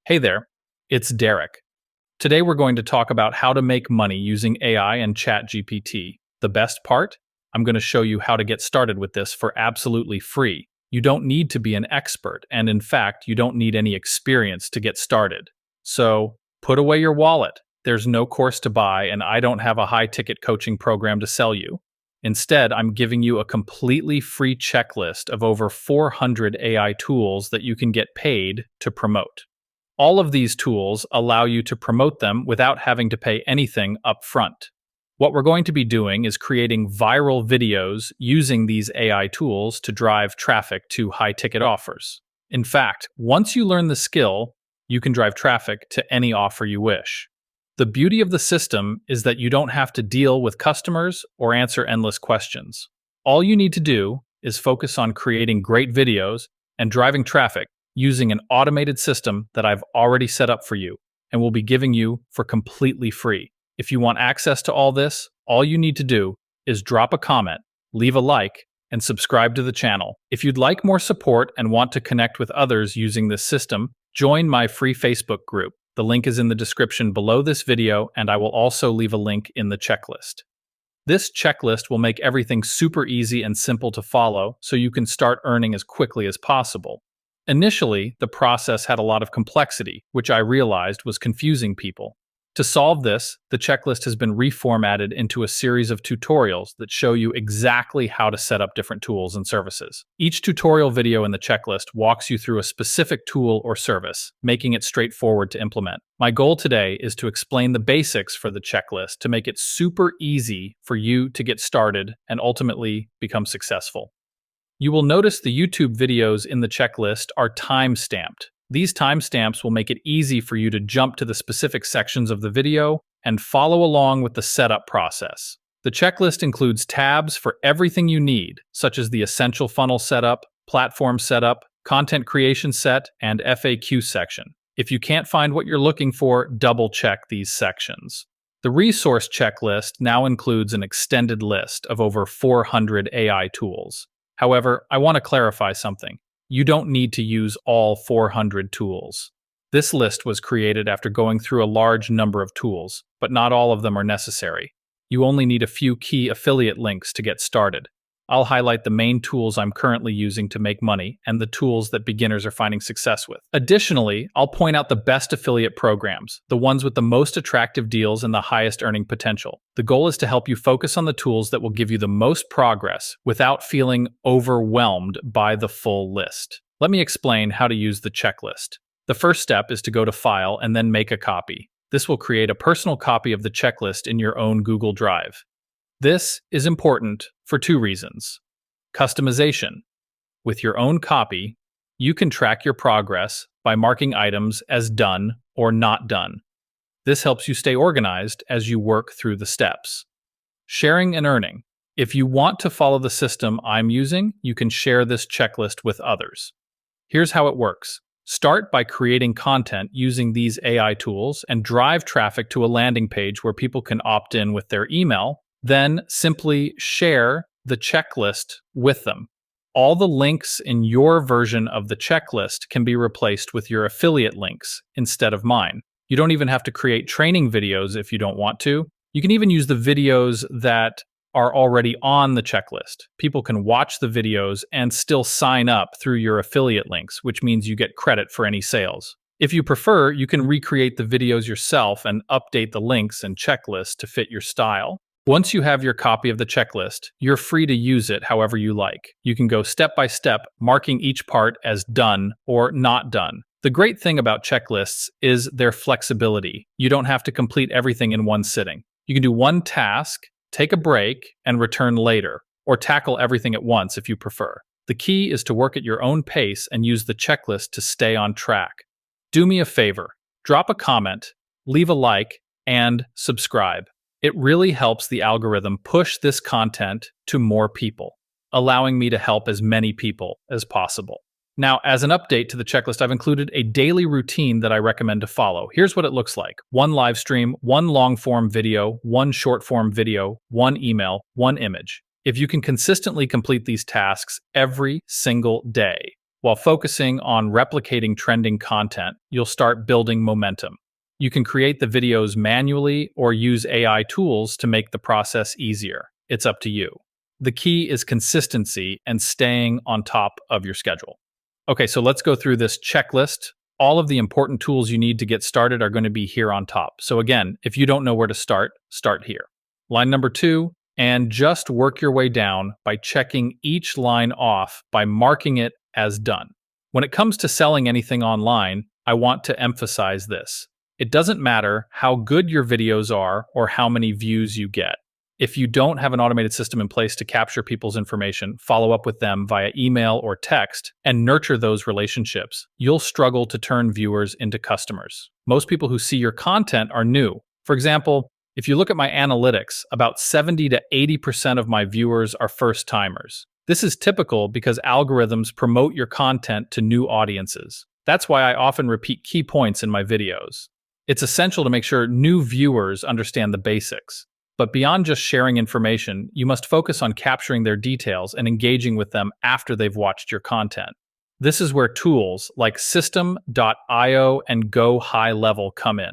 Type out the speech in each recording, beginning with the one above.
Hey there, it's Derek. Today we're going to talk about how to make money using AI and ChatGPT. The best part? I'm going to show you how to get started with this for absolutely free. You don't need to be an expert, and in fact, you don't need any experience to get started. So, put away your wallet. There's no course to buy, and I don't have a high-ticket coaching program to sell you. Instead, I'm giving you a completely free checklist of over 400 AI tools that you can get paid to promote. All of these tools allow you to promote them without having to pay anything up front. What we're going to be doing is creating viral videos using these AI tools to drive traffic to high-ticket offers. In fact, once you learn the skill, you can drive traffic to any offer you wish. The beauty of the system is that you don't have to deal with customers or answer endless questions. All you need to do is focus on creating great videos and driving traffic using an automated system that I've already set up for you and will be giving you for completely free. If you want access to all this, all you need to do is drop a comment, leave a like, and subscribe to the channel. If you'd like more support and want to connect with others using this system, join my free Facebook group. The link is in the description below this video, and I will also leave a link in the checklist. This checklist will make everything super easy and simple to follow so you can start earning as quickly as possible. Initially, the process had a lot of complexity, which I realized was confusing people. To solve this, the checklist has been reformatted into a series of tutorials that show you exactly how to set up different tools and services. Each tutorial video in the checklist walks you through a specific tool or service, making it straightforward to implement. My goal today is to explain the basics for the checklist to make it super easy for you to get started and ultimately become successful. You will notice the YouTube videos in the checklist are time-stamped. These timestamps will make it easy for you to jump to the specific sections of the video and follow along with the setup process. The checklist includes tabs for everything you need, such as the essential funnel setup, platform setup, content creation set, and FAQ section. If you can't find what you're looking for, double-check these sections. The resource checklist now includes an extended list of over 400 AI tools. However, I want to clarify something. You don't need to use all 400 tools. This list was created after going through a large number of tools, but not all of them are necessary. You only need a few key affiliate links to get started. I'll highlight the main tools I'm currently using to make money and the tools that beginners are finding success with. Additionally, I'll point out the best affiliate programs, the ones with the most attractive deals and the highest earning potential. The goal is to help you focus on the tools that will give you the most progress without feeling overwhelmed by the full list. Let me explain how to use the checklist. The first step is to go to File and then make a copy. This will create a personal copy of the checklist in your own Google Drive. This is important for two reasons. Customization. With your own copy, you can track your progress by marking items as done or not done. This helps you stay organized as you work through the steps. Sharing and earning. If you want to follow the system I'm using, you can share this checklist with others. Here's how it works. Start by creating content using these AI tools and drive traffic to a landing page where people can opt in with their email. Then simply share the checklist with them. All the links in your version of the checklist can be replaced with your affiliate links instead of mine. You don't even have to create training videos if you don't want to. You can even use the videos that are already on the checklist. People can watch the videos and still sign up through your affiliate links, which means you get credit for any sales. If you prefer, you can recreate the videos yourself and update the links and checklist to fit your style. Once you have your copy of the checklist, you're free to use it however you like. You can go step by step, marking each part as done or not done. The great thing about checklists is their flexibility. You don't have to complete everything in one sitting. You can do one task, take a break, and return later, or tackle everything at once if you prefer. The key is to work at your own pace and use the checklist to stay on track. Do me a favor, drop a comment, leave a like, and subscribe. It really helps the algorithm push this content to more people, allowing me to help as many people as possible. Now, as an update to the checklist, I've included a daily routine that I recommend to follow. Here's what it looks like. 1 live stream, 1 long-form video, 1 short-form video, 1 email, 1 image. If you can consistently complete these tasks every single day, While focusing on replicating trending content, you'll start building momentum. You can create the videos manually or use AI tools to make the process easier. It's up to you. The key is consistency and staying on top of your schedule. Okay, so let's go through this checklist. All of the important tools you need to get started are going to be here on top. So again, if you don't know where to start, start here. Line number 2, and just work your way down by checking each line off by marking it as done. When it comes to selling anything online, I want to emphasize this. It doesn't matter how good your videos are or how many views you get. If you don't have an automated system in place to capture people's information, follow up with them via email or text, and nurture those relationships, you'll struggle to turn viewers into customers. Most people who see your content are new. For example, if you look at my analytics, about 70 to 80% of my viewers are first-timers. This is typical because algorithms promote your content to new audiences. That's why I often repeat key points in my videos. It's essential to make sure new viewers understand the basics. But beyond just sharing information, you must focus on capturing their details and engaging with them after they've watched your content. This is where tools like System.io and Go High Level come in.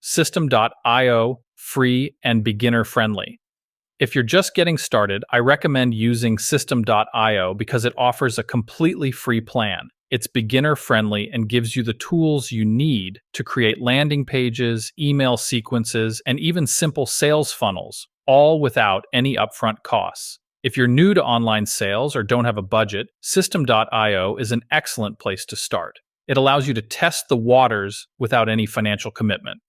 System.io, free and beginner friendly. If you're just getting started, I recommend using System.io because it offers a completely free plan. It's beginner friendly and gives you the tools you need to create landing pages, email sequences, and even simple sales funnels, all without any upfront costs. If you're new to online sales or don't have a budget, System.io is an excellent place to start. It allows you to test the waters without any financial commitment.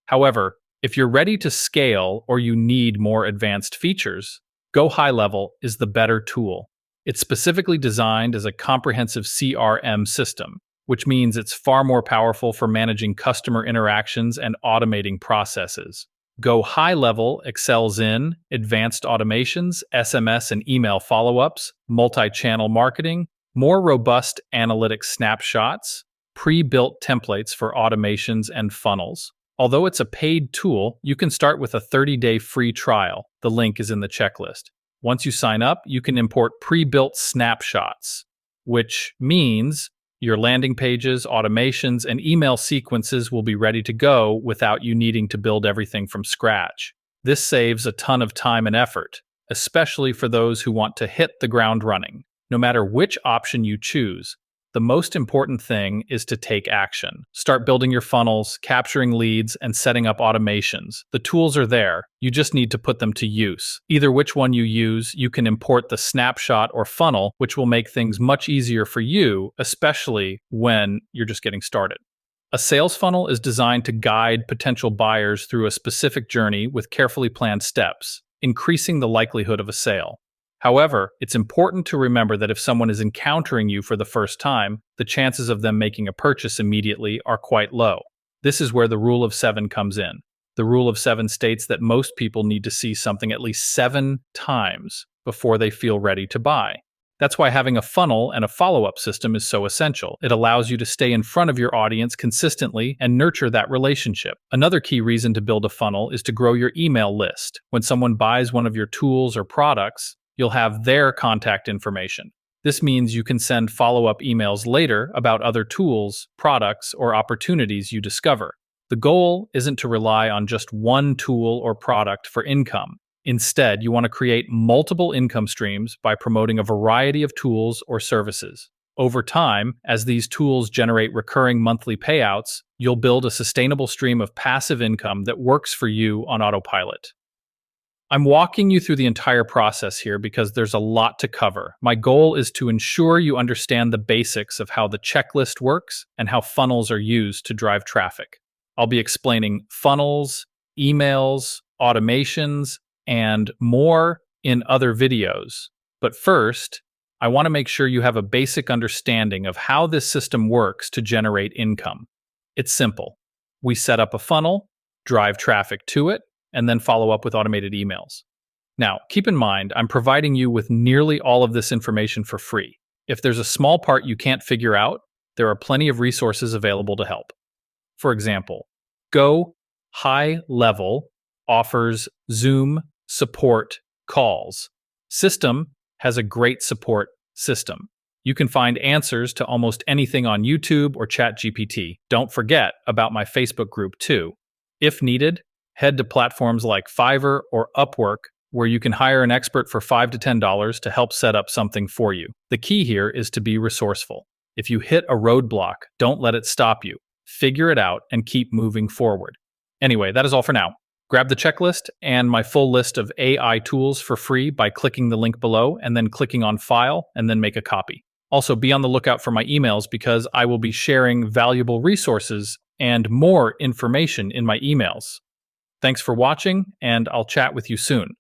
However, if you're ready to scale or you need more advanced features, Go High Level is the better tool. It's specifically designed as a comprehensive CRM system, which means it's far more powerful for managing customer interactions and automating processes. Go High Level excels in advanced automations, SMS and email follow-ups, multi-channel marketing, more robust analytics snapshots, pre-built templates for automations and funnels. Although it's a paid tool, you can start with a 30-day free trial. The link is in the checklist. Once you sign up, you can import pre-built snapshots, which means your landing pages, automations, and email sequences will be ready to go without you needing to build everything from scratch. This saves a ton of time and effort, especially for those who want to hit the ground running. No matter which option you choose, the most important thing is to take action. Start building your funnels, capturing leads, and setting up automations. The tools are there. You just need to put them to use. Either which one you use, you can import the snapshot or funnel, which will make things much easier for you, especially when you're just getting started. A sales funnel is designed to guide potential buyers through a specific journey with carefully planned steps, increasing the likelihood of a sale. However, it's important to remember that if someone is encountering you for the first time, the chances of them making a purchase immediately are quite low. This is where the rule of 7 comes in. The rule of 7 states that most people need to see something at least 7 times before they feel ready to buy. That's why having a funnel and a follow-up system is so essential. It allows you to stay in front of your audience consistently and nurture that relationship. Another key reason to build a funnel is to grow your email list. When someone buys one of your tools or products, you'll have their contact information. This means you can send follow-up emails later about other tools, products, or opportunities you discover. The goal isn't to rely on just one tool or product for income. Instead, you want to create multiple income streams by promoting a variety of tools or services. Over time, as these tools generate recurring monthly payouts, you'll build a sustainable stream of passive income that works for you on autopilot. I'm walking you through the entire process here because there's a lot to cover. My goal is to ensure you understand the basics of how the checklist works and how funnels are used to drive traffic. I'll be explaining funnels, emails, automations, and more in other videos. But first, I want to make sure you have a basic understanding of how this system works to generate income. It's simple. We set up a funnel, drive traffic to it, and then follow up with automated emails. Now, keep in mind, I'm providing you with nearly all of this information for free. If there's a small part you can't figure out, there are plenty of resources available to help. For example, Go High Level offers Zoom support calls. System has a great support system. You can find answers to almost anything on YouTube or ChatGPT. Don't forget about my Facebook group too. If needed, head to platforms like Fiverr or Upwork, where you can hire an expert for $5 to $10 to help set up something for you. The key here is to be resourceful. If you hit a roadblock, don't let it stop you. Figure it out and keep moving forward. Anyway, that is all for now. Grab the checklist and my full list of AI tools for free by clicking the link below and then clicking on File and then make a copy. Also, be on the lookout for my emails because I will be sharing valuable resources and more information in my emails. Thanks for watching, and I'll chat with you soon.